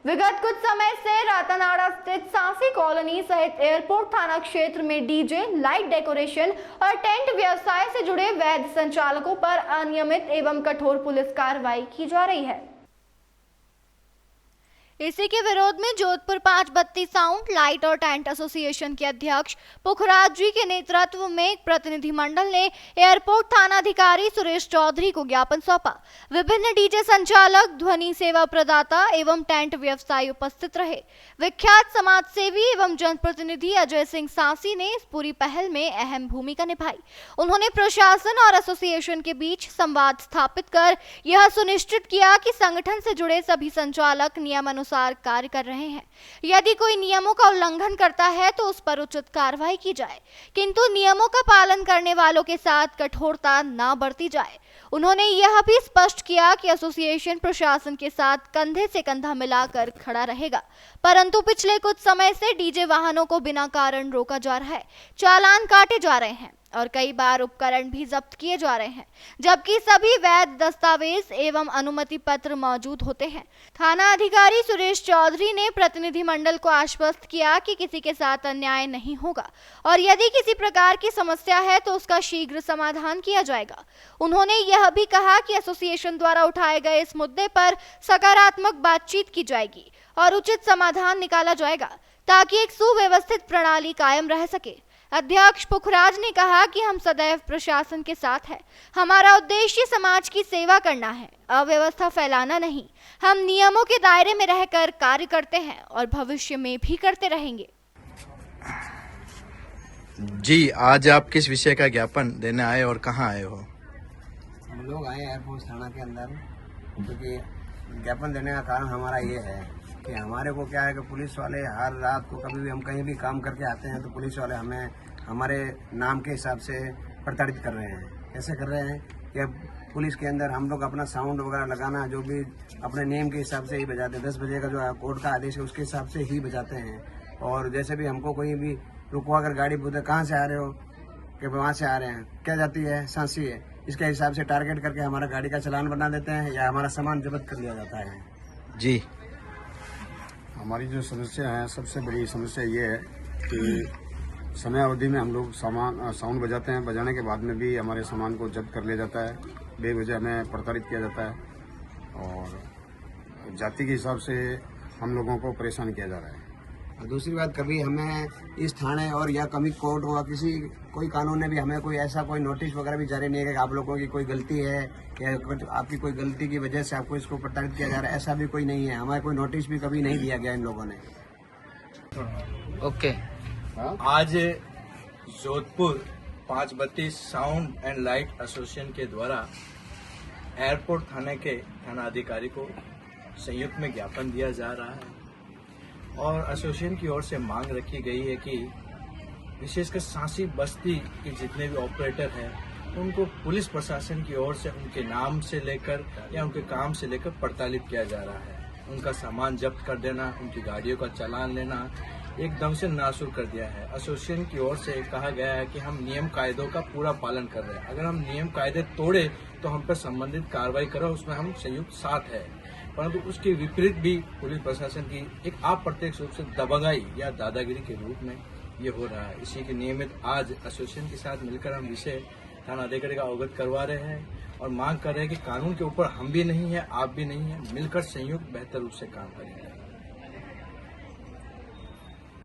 विगत कुछ समय से रातानाड़ा स्थित सांसी कॉलोनी सहित एयरपोर्ट थाना क्षेत्र में डीजे, लाइट डेकोरेशन और टेंट व्यवसाय से जुड़े वैध संचालकों पर अनियमित एवं कठोर पुलिस कार्रवाई की जा रही है। इसी के विरोध में जोधपुर 5 बत्ती साउंड, लाइट और टेंट एसोसिएशन के अध्यक्ष पुखराज जी के नेतृत्व में एक प्रतिनिधि मंडल ने एयरपोर्ट थानाधिकारी सुरेश चौधरी को ज्ञापन सौंपा। विभिन्न डीजे संचालक, ध्वनि सेवा प्रदाता एवं टेंट व्यवसायी उपस्थित रहे। विख्यात समाज सेवी एवं जनप्रतिनिधि अजय सिंह सांसी ने इस पूरी पहल में अहम भूमिका निभाई। उन्होंने प्रशासन और एसोसिएशन के बीच संवाद स्थापित कर यह सुनिश्चित किया कि संगठन से जुड़े सभी संचालक नियमानुसार कार्य कर रहे हैं। यदि कोई नियमों का उल्लंघन करता है तो उस पर उचित कार्रवाई की जाए, किंतु नियमों का पालन करने वालों के साथ कठोरता न बरती जाए। उन्होंने यह भी स्पष्ट किया कि एसोसिएशन प्रशासन के साथ कंधे से कंधा मिलाकर खड़ा रहेगा, परंतु पिछले कुछ समय से डीजे वाहनों को बिना कारण रोका जा रहा है, चालान काटे जा रहे हैं और कई बार उपकरण भी जब्त किए जा रहे हैं, जबकि सभी वैध दस्तावेज एवं अनुमति पत्र मौजूद होते हैं। थाना अधिकारी सुरेश चौधरी ने प्रतिनिधि मंडल को आश्वस्त किया कि किसी के साथ अन्याय नहीं होगा और यदि किसी प्रकार की समस्या है तो उसका शीघ्र समाधान किया जाएगा। उन्होंने यह भी कहा कि एसोसिएशन द्वारा उठाए गए इस मुद्दे पर सकारात्मक बातचीत की जाएगी और उचित समाधान निकाला जाएगा ताकि एक सुव्यवस्थित प्रणाली कायम रह सके। अध्यक्ष पुखराज ने कहा कि हम सदैव प्रशासन के साथ हैं। हमारा उद्देश्य समाज की सेवा करना है, अव्यवस्था फैलाना नहीं। हम नियमों के दायरे में रहकर कार्य करते हैं और भविष्य में भी करते रहेंगे। जी, आज आप किस विषय का ज्ञापन देने आए और कहां आए हो? हम लोग आए एयरपोर्ट थाना के अंदर, क्योंकि ज्ञापन देने का कारण हमारा ये है कि हमारे को क्या है कि पुलिस वाले हर रात को कभी भी हम कहीं भी काम करके आते हैं तो पुलिस वाले हमें हमारे नाम के हिसाब से प्रताड़ित कर रहे हैं। कैसे कर रहे हैं कि पुलिस के अंदर हम लोग अपना साउंड वगैरह लगाना जो भी अपने नेम के हिसाब से ही बजाते हैं। 10 बजे का जो कोर्ट का आदेश है उसके हिसाब से ही बजाते हैं। और जैसे भी हमको कोई भी रुकवा कर गाड़ी पूछे कहाँ से आ रहे हो, कि वहाँ से आ रहे हैं, क्या जाती है, सांसी है, इसके हिसाब से टारगेट करके हमारा गाड़ी का चालान बना देते हैं या हमारा सामान जब्त कर लिया जाता है। जी, हमारी जो समस्या है, सबसे बड़ी समस्या ये है कि समय अवधि में हम लोग साउंड बजाते हैं, बजाने के बाद में भी हमारे सामान को जब्त कर लिया जाता है, बेवजह हमें प्रताड़ित किया जाता है और जाति के हिसाब से हम लोगों को परेशान किया जा रहा है। और दूसरी बात, कभी हमें इस थाने और या कभी कोर्ट हुआ कोई कानून ने भी हमें कोई ऐसा कोई नोटिस वगैरह भी जारी नहीं है कि आप लोगों की कोई गलती है या आपकी कोई गलती की वजह से आपको इसको प्रताड़ित किया जा रहा है, ऐसा भी कोई नहीं है। हमें कोई नोटिस भी कभी नहीं दिया गया इन लोगों ने। ओके। आज जोधपुर 5 बत्ती साउंड एंड लाइट एसोसिएशन के द्वारा एयरपोर्ट थाने के थाना अधिकारी को संयुक्त में ज्ञापन दिया जा रहा है और एसोसिएशन की ओर से मांग रखी गई है कि विशेषकर सांसी बस्ती के जितने भी ऑपरेटर हैं उनको पुलिस प्रशासन की ओर से उनके नाम से लेकर या उनके काम से लेकर प्रताड़ित किया जा रहा है। उनका सामान जब्त कर देना, उनकी गाड़ियों का चालान लेना एकदम से नासूर कर दिया है। एसोसिएशन की ओर से कहा गया है कि हम नियम कायदों का पूरा पालन कर रहे हैं। अगर हम नियम कायदे तोड़े तो हम पर संबंधित कार्रवाई करो, उसमें हम संयुक्त साथ है, परंतु उसके विपरीत भी पुलिस प्रशासन की एक अप्रत्यक्ष रूप से दबंगाई या दादागिरी के रूप में ये हो रहा है। इसी के नियमित आज एसोसिएशन के साथ मिलकर हम विषय थाना अधिकारी का अवगत करवा रहे हैं और मांग कर रहे हैं कि कानून के ऊपर हम भी नहीं है, आप भी नहीं है, मिलकर संयुक्त बेहतर रूप से काम करेंगे।